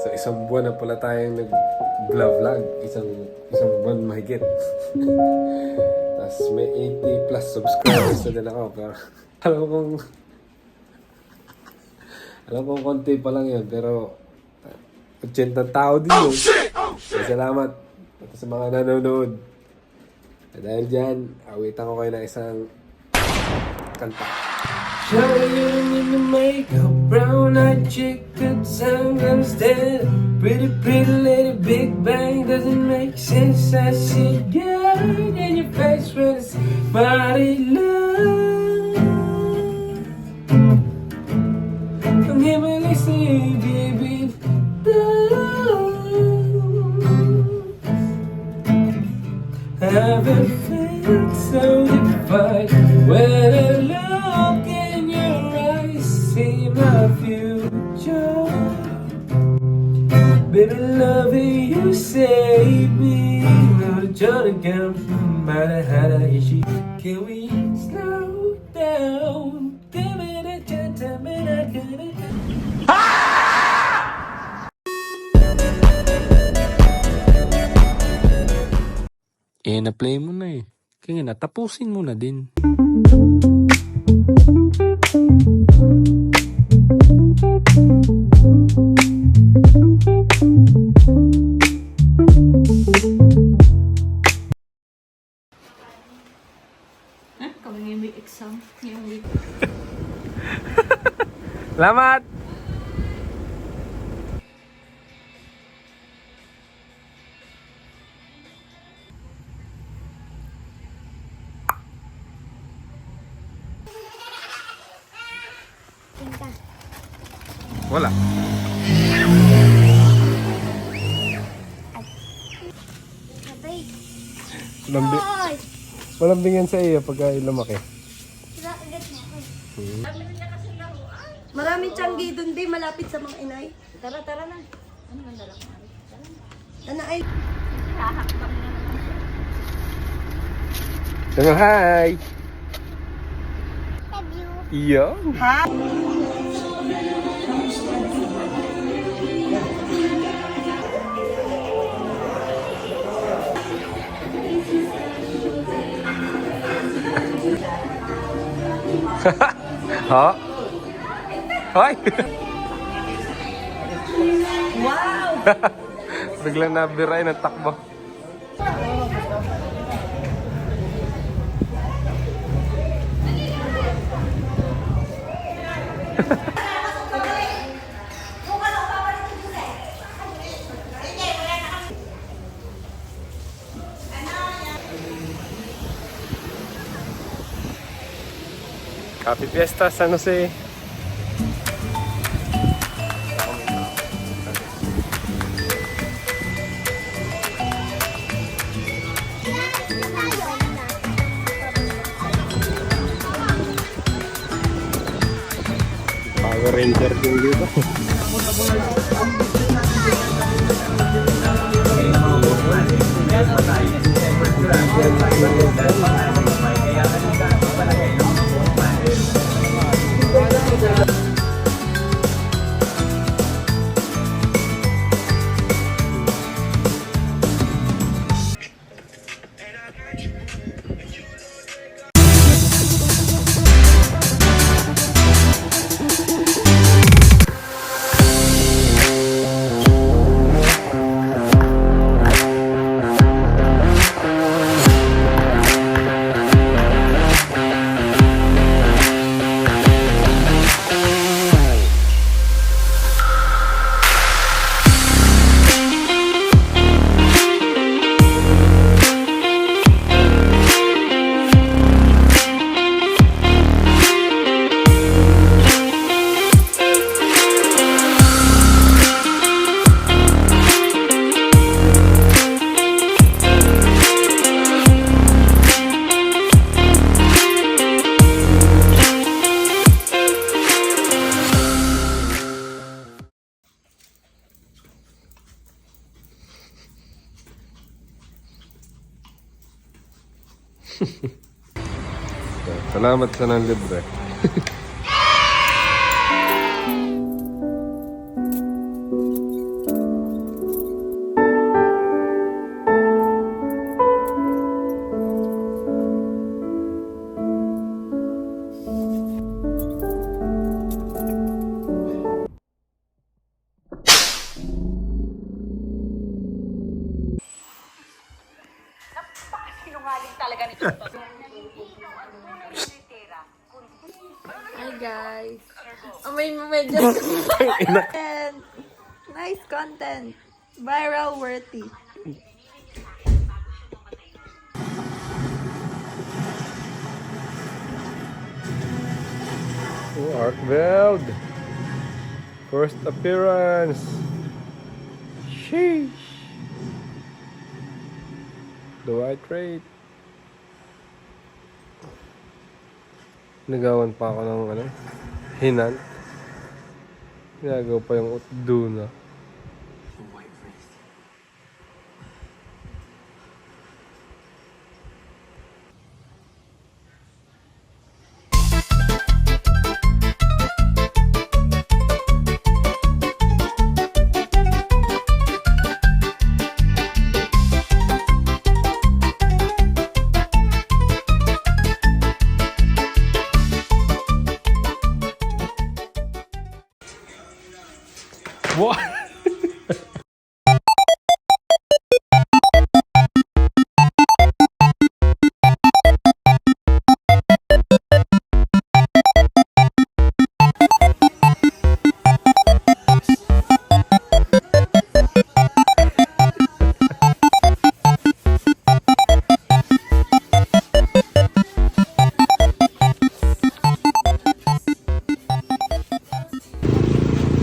So isang buwan na pala tayong nag-vlog. Isang buwan mahigit. Tapos may 80 plus subscribers na din ako. Pero alam kong konti pa lang yun. Pero 80 tao din yun. So, salamat sa mga nanonood. Dahil dyan, awitan ko kayo ng isang kanta. Show you in the makeup, brown-eyed chick, good sound comes dead. Pretty, pretty lady, big bang doesn't make sense. I see God in your face when it's body love. Come here when I say, baby, I haven't felt so defiant when I look in your eyes, see my future. Baby, loving you save me. No joy again, matter how I issue. Can we slow down? Give me the gentleman I couldn't. Na-play mo na eh. Kaya nga, tapusin mo na din. Kami ngayon may exam. Ngayong week. Salamat! Wala. Malambingan sa iyo pagka lumaki. Maraming tiyanggi doon din, malapit sa mga inay. Tara, tara na. Ano man dala ko? Ano ay? Hahakbang na naman siya. Hello, hi! Love you. Iyo. Ha? Ha? Hoy! Wow! Biglang nabiray ng takbo. Happy Fiesta San Jose. Power Ranger din dito. Salamat sa nanlibre. Hi guys. May medyo content. Nice content. Viral worthy. Oh, Arkveld. First appearance. Sheesh. The white rate. Nagawan pa ako ng hinan. Nagawa pa yung utduna. What?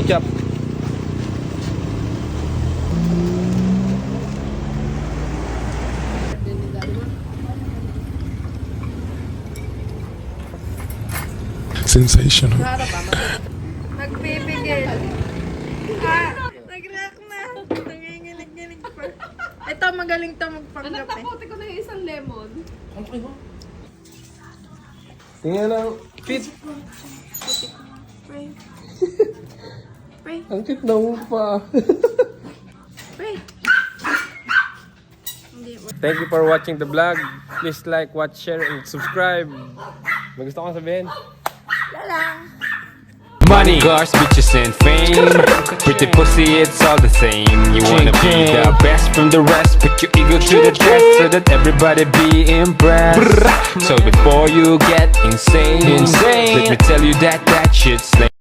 Ketchup. Sensational. Nagbibigay. Nag-react na. Nanginginig-ginig pa. Ito, magaling to magpanggap eh. Natapote ko na yung isang lemon. Tingnan lang. Fit. Pray. Pray. Ang cute na mo pa. Pray. Thank you for watching the vlog. Please like, watch, share, and subscribe. May gusto kong sabihin? Money, cars, bitches, and fame. Pretty pussy, it's all the same. You wanna be the best from the rest. Put your ego to the test so that everybody be impressed. So before you get insane, let me tell you that shit's lame.